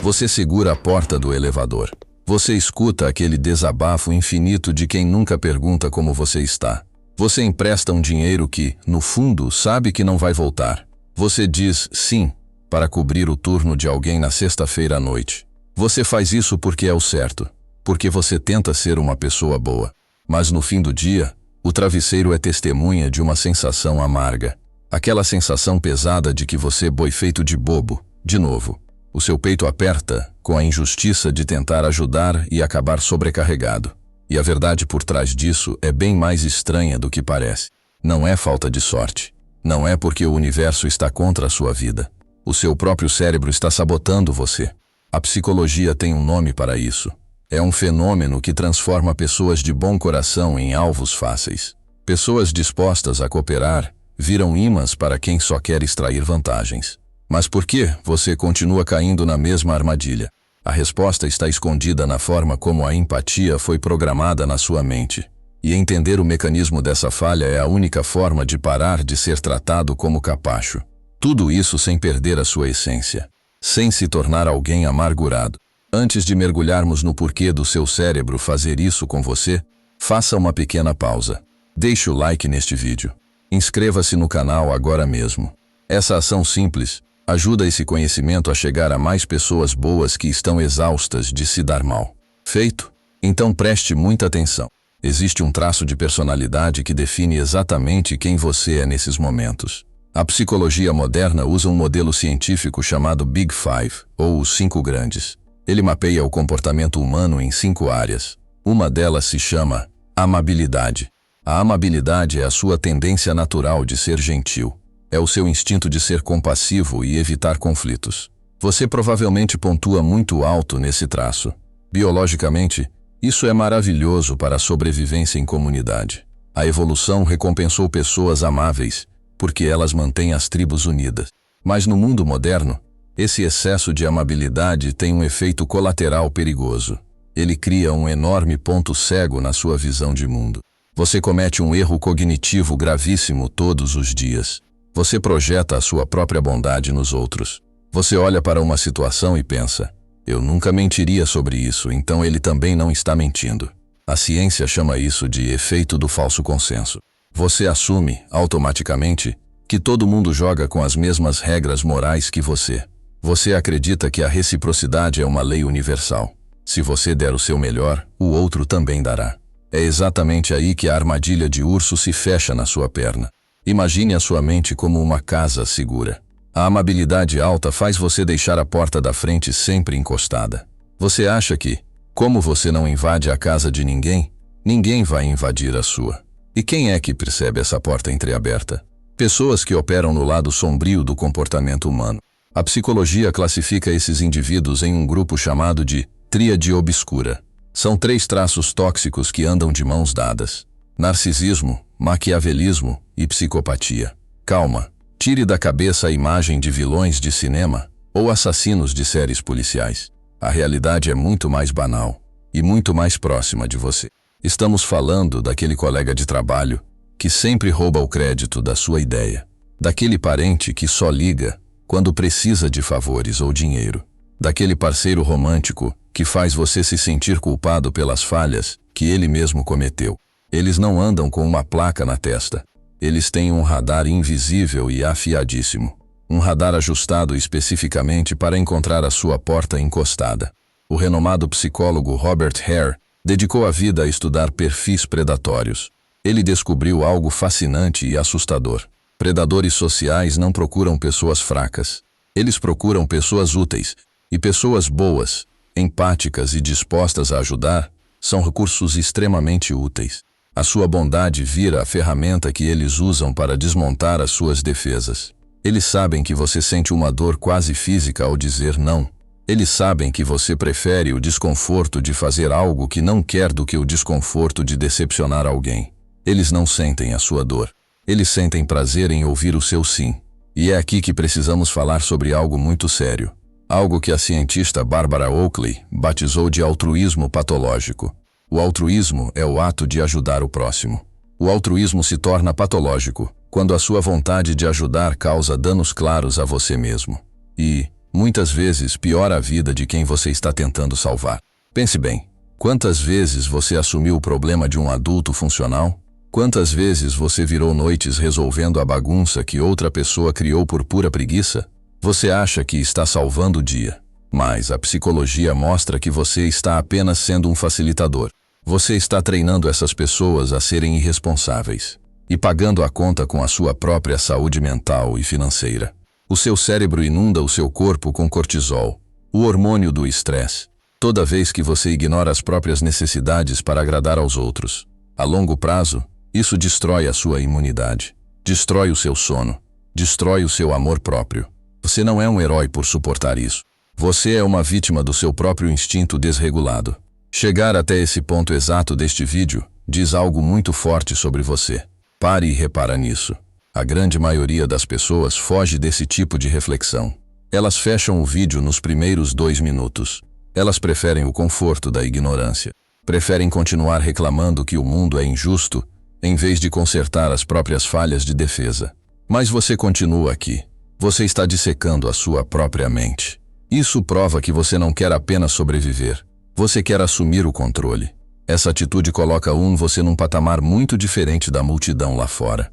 Você segura a porta do elevador. Você escuta aquele desabafo infinito de quem nunca pergunta como você está. Você empresta um dinheiro que, no fundo, sabe que não vai voltar. Você diz sim para cobrir o turno de alguém na sexta-feira à noite. Você faz isso porque é o certo, porque você tenta ser uma pessoa boa. Mas no fim do dia, o travesseiro é testemunha de uma sensação amarga. Aquela sensação pesada de que você foi feito de bobo, de novo. O seu peito aperta com a injustiça de tentar ajudar e acabar sobrecarregado. E a verdade por trás disso é bem mais estranha do que parece. Não é falta de sorte. Não é porque o universo está contra a sua vida. O seu próprio cérebro está sabotando você. A psicologia tem um nome para isso. É um fenômeno que transforma pessoas de bom coração em alvos fáceis. Pessoas dispostas a cooperar viram imãs para quem só quer extrair vantagens. Mas por que você continua caindo na mesma armadilha? A resposta está escondida na forma como a empatia foi programada na sua mente. E entender o mecanismo dessa falha é a única forma de parar de ser tratado como capacho. Tudo isso sem perder a sua essência, sem se tornar alguém amargurado. Antes de mergulharmos no porquê do seu cérebro fazer isso com você, faça uma pequena pausa. Deixe o like neste vídeo. Inscreva-se no canal agora mesmo. Essa ação simples ajuda esse conhecimento a chegar a mais pessoas boas que estão exaustas de se dar mal. Feito? Então preste muita atenção. Existe um traço de personalidade que define exatamente quem você é nesses momentos. A psicologia moderna usa um modelo científico chamado Big Five, ou os 5 grandes. Ele mapeia o comportamento humano em 5 áreas. Uma delas se chama amabilidade. A amabilidade é a sua tendência natural de ser gentil. É o seu instinto de ser compassivo e evitar conflitos. Você provavelmente pontua muito alto nesse traço. Biologicamente, isso é maravilhoso para a sobrevivência em comunidade. A evolução recompensou pessoas amáveis, porque elas mantêm as tribos unidas. Mas no mundo moderno, esse excesso de amabilidade tem um efeito colateral perigoso. Ele cria um enorme ponto cego na sua visão de mundo. Você comete um erro cognitivo gravíssimo todos os dias. Você projeta a sua própria bondade nos outros. Você olha para uma situação e pensa, eu nunca mentiria sobre isso, então ele também não está mentindo. A ciência chama isso de efeito do falso consenso. Você assume, automaticamente, que todo mundo joga com as mesmas regras morais que você. Você acredita que a reciprocidade é uma lei universal. Se você der o seu melhor, o outro também dará. É exatamente aí que a armadilha de urso se fecha na sua perna. Imagine a sua mente como uma casa segura. A amabilidade alta faz você deixar a porta da frente sempre encostada. Você acha que, como você não invade a casa de ninguém, ninguém vai invadir a sua. E quem é que percebe essa porta entreaberta? Pessoas que operam no lado sombrio do comportamento humano. A psicologia classifica esses indivíduos em um grupo chamado de tríade obscura. São 3 traços tóxicos que andam de mãos dadas: narcisismo, maquiavelismo e psicopatia. Calma, tire da cabeça a imagem de vilões de cinema ou assassinos de séries policiais. A realidade é muito mais banal e muito mais próxima de você. Estamos falando daquele colega de trabalho que sempre rouba o crédito da sua ideia, daquele parente que só liga quando precisa de favores ou dinheiro, daquele parceiro romântico que faz você se sentir culpado pelas falhas que ele mesmo cometeu. Eles não andam com uma placa na testa. Eles têm um radar invisível e afiadíssimo. Um radar ajustado especificamente para encontrar a sua porta encostada. O renomado psicólogo Robert Hare dedicou a vida a estudar perfis predatórios. Ele descobriu algo fascinante e assustador. Predadores sociais não procuram pessoas fracas. Eles procuram pessoas úteis. E pessoas boas, empáticas e dispostas a ajudar, são recursos extremamente úteis. A sua bondade vira a ferramenta que eles usam para desmontar as suas defesas. Eles sabem que você sente uma dor quase física ao dizer não. Eles sabem que você prefere o desconforto de fazer algo que não quer do que o desconforto de decepcionar alguém. Eles não sentem a sua dor. Eles sentem prazer em ouvir o seu sim. E é aqui que precisamos falar sobre algo muito sério. Algo que a cientista Barbara Oakley batizou de altruísmo patológico. O altruísmo é o ato de ajudar o próximo. O altruísmo se torna patológico quando a sua vontade de ajudar causa danos claros a você mesmo. E, Muitas vezes piora a vida de quem você está tentando salvar. Pense bem, quantas vezes você assumiu o problema de um adulto funcional? Quantas vezes você virou noites resolvendo a bagunça que outra pessoa criou por pura preguiça? Você acha que está salvando o dia, mas a psicologia mostra que você está apenas sendo um facilitador. Você está treinando essas pessoas a serem irresponsáveis e pagando a conta com a sua própria saúde mental e financeira. O seu cérebro inunda o seu corpo com cortisol, o hormônio do estresse, toda vez que você ignora as próprias necessidades para agradar aos outros. A longo prazo, isso destrói a sua imunidade, destrói o seu sono, destrói o seu amor próprio. Você não é um herói por suportar isso. Você é uma vítima do seu próprio instinto desregulado. Chegar até esse ponto exato deste vídeo diz algo muito forte sobre você. Pare e repara nisso. A grande maioria das pessoas foge desse tipo de reflexão. Elas fecham o vídeo nos primeiros 2 minutos. Elas preferem o conforto da ignorância. Preferem continuar reclamando que o mundo é injusto, em vez de consertar as próprias falhas de defesa. Mas você continua aqui. Você está dissecando a sua própria mente. Isso prova que você não quer apenas sobreviver. Você quer assumir o controle. Essa atitude coloca você num patamar muito diferente da multidão lá fora.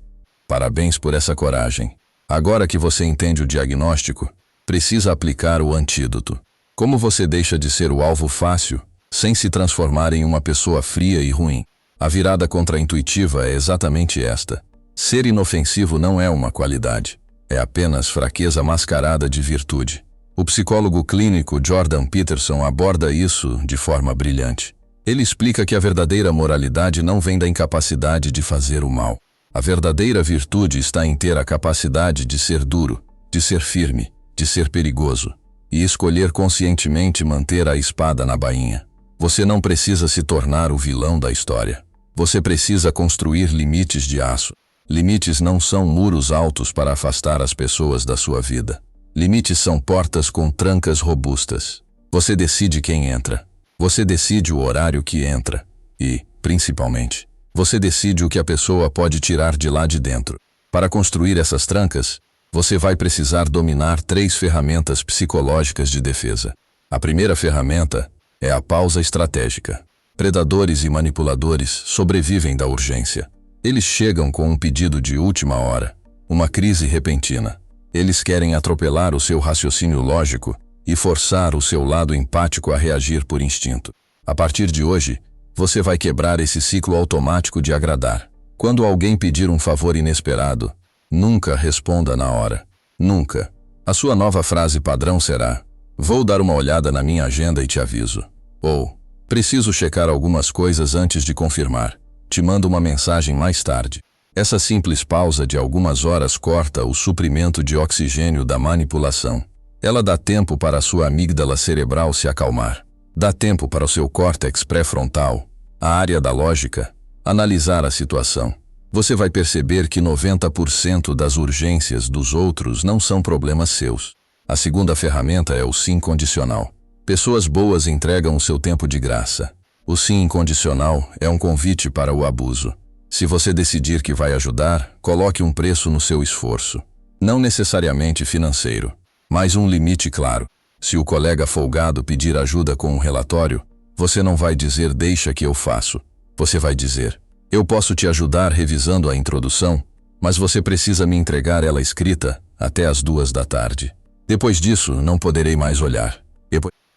Parabéns por essa coragem. Agora que você entende o diagnóstico, precisa aplicar o antídoto. Como você deixa de ser o alvo fácil, sem se transformar em uma pessoa fria e ruim? A virada contra-intuitiva é exatamente esta. Ser inofensivo não é uma qualidade. É apenas fraqueza mascarada de virtude. O psicólogo clínico Jordan Peterson aborda isso de forma brilhante. Ele explica que a verdadeira moralidade não vem da incapacidade de fazer o mal. A verdadeira virtude está em ter a capacidade de ser duro, de ser firme, de ser perigoso, e escolher conscientemente manter a espada na bainha. Você não precisa se tornar o vilão da história. Você precisa construir limites de aço. Limites não são muros altos para afastar as pessoas da sua vida. Limites são portas com trancas robustas. Você decide quem entra. Você decide o horário que entra. E, principalmente, você decide o que a pessoa pode tirar de lá de dentro. Para construir essas trancas, você vai precisar dominar 3 ferramentas psicológicas de defesa. A primeira ferramenta é a pausa estratégica. Predadores e manipuladores sobrevivem da urgência. Eles chegam com um pedido de última hora, uma crise repentina. Eles querem atropelar o seu raciocínio lógico e forçar o seu lado empático a reagir por instinto. A partir de hoje, você vai quebrar esse ciclo automático de agradar. Quando alguém pedir um favor inesperado, nunca responda na hora. Nunca. A sua nova frase padrão será: "Vou dar uma olhada na minha agenda e te aviso." Ou: "Preciso checar algumas coisas antes de confirmar. Te mando uma mensagem mais tarde." Essa simples pausa de algumas horas corta o suprimento de oxigênio da manipulação. Ela dá tempo para a sua amígdala cerebral se acalmar. Dá tempo para o seu córtex pré-frontal, a área da lógica, analisar a situação. Você vai perceber que 90% das urgências dos outros não são problemas seus. A segunda ferramenta é o sim condicional. Pessoas boas entregam o seu tempo de graça. O sim incondicional é um convite para o abuso. Se você decidir que vai ajudar, coloque um preço no seu esforço. Não necessariamente financeiro, mas um limite claro. Se o colega folgado pedir ajuda com um relatório, você não vai dizer "deixa que eu faço". Você vai dizer: "Eu posso te ajudar revisando a introdução, mas você precisa me entregar ela escrita até às 2 da tarde. Depois disso, não poderei mais olhar."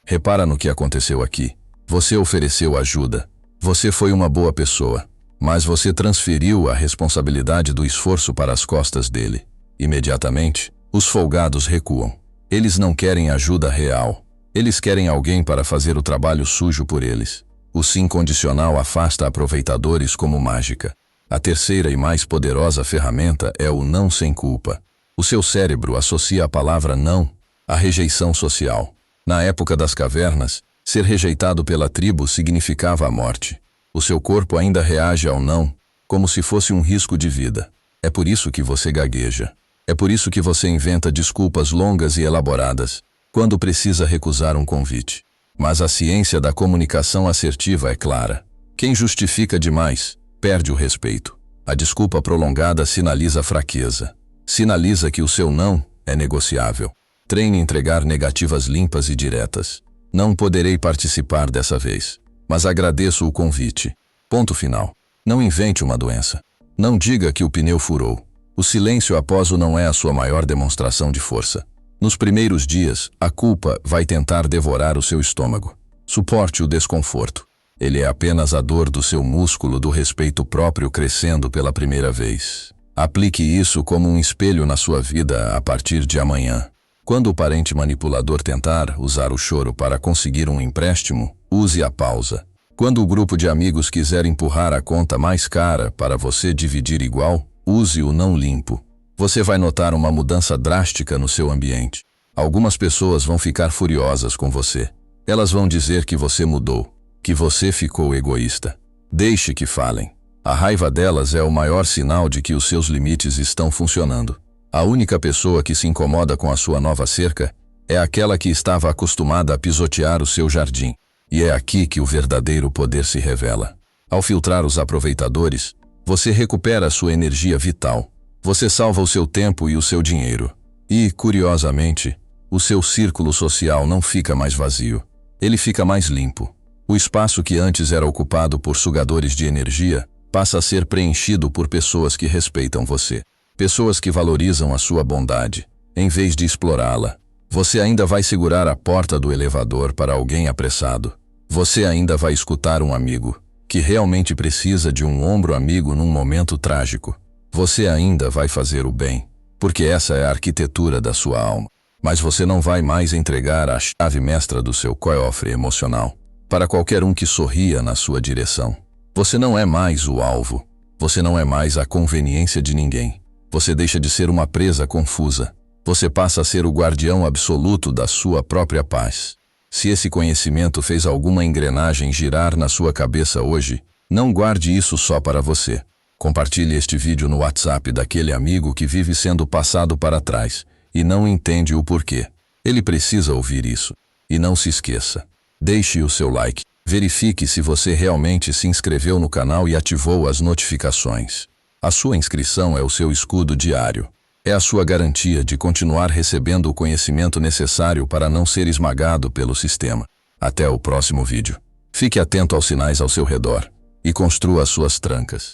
Repara no que aconteceu aqui. Você ofereceu ajuda. Você foi uma boa pessoa. Mas você transferiu a responsabilidade do esforço para as costas dele. Imediatamente, os folgados recuam. Eles não querem ajuda real. Eles querem alguém para fazer o trabalho sujo por eles. O sim condicional afasta aproveitadores como mágica. A terceira e mais poderosa ferramenta é o não sem culpa. O seu cérebro associa a palavra não à rejeição social. Na época das cavernas, ser rejeitado pela tribo significava a morte. O seu corpo ainda reage ao não, como se fosse um risco de vida. É por isso que você gagueja. É por isso que você inventa desculpas longas e elaboradas, quando precisa recusar um convite. Mas a ciência da comunicação assertiva é clara. Quem justifica demais, perde o respeito. A desculpa prolongada sinaliza fraqueza. Sinaliza que o seu não é negociável. Treine entregar negativas limpas e diretas. Não poderei participar dessa vez, mas agradeço o convite. Ponto final. Não invente uma doença. Não diga que o pneu furou. O silêncio após o não é a sua maior demonstração de força. Nos primeiros dias, a culpa vai tentar devorar o seu estômago. Suporte o desconforto. Ele é apenas a dor do seu músculo do respeito próprio crescendo pela primeira vez. Aplique isso como um espelho na sua vida a partir de amanhã. Quando o parente manipulador tentar usar o choro para conseguir um empréstimo, use a pausa. Quando o grupo de amigos quiser empurrar a conta mais cara para você dividir igual, use o não limpo. Você vai notar uma mudança drástica no seu ambiente. Algumas pessoas vão ficar furiosas com você. Elas vão dizer que você mudou, que você ficou egoísta. Deixe que falem. A raiva delas é o maior sinal de que os seus limites estão funcionando. A única pessoa que se incomoda com a sua nova cerca é aquela que estava acostumada a pisotear o seu jardim. E é aqui que o verdadeiro poder se revela. Ao filtrar os aproveitadores, você recupera a sua energia vital. Você salva o seu tempo e o seu dinheiro. E, curiosamente, o seu círculo social não fica mais vazio. Ele fica mais limpo. O espaço que antes era ocupado por sugadores de energia passa a ser preenchido por pessoas que respeitam você. Pessoas que valorizam a sua bondade, em vez de explorá-la. Você ainda vai segurar a porta do elevador para alguém apressado. Você ainda vai escutar um amigo, que realmente precisa de um ombro amigo num momento trágico. Você ainda vai fazer o bem, porque essa é a arquitetura da sua alma. Mas você não vai mais entregar a chave mestra do seu cofre emocional para qualquer um que sorria na sua direção. Você não é mais o alvo. Você não é mais a conveniência de ninguém. Você deixa de ser uma presa confusa. Você passa a ser o guardião absoluto da sua própria paz. Se esse conhecimento fez alguma engrenagem girar na sua cabeça hoje, não guarde isso só para você. Compartilhe este vídeo no WhatsApp daquele amigo que vive sendo passado para trás e não entende o porquê. Ele precisa ouvir isso. E não se esqueça. Deixe o seu like. Verifique se você realmente se inscreveu no canal e ativou as notificações. A sua inscrição é o seu escudo diário. É a sua garantia de continuar recebendo o conhecimento necessário para não ser esmagado pelo sistema. Até o próximo vídeo. Fique atento aos sinais ao seu redor e construa as suas trancas.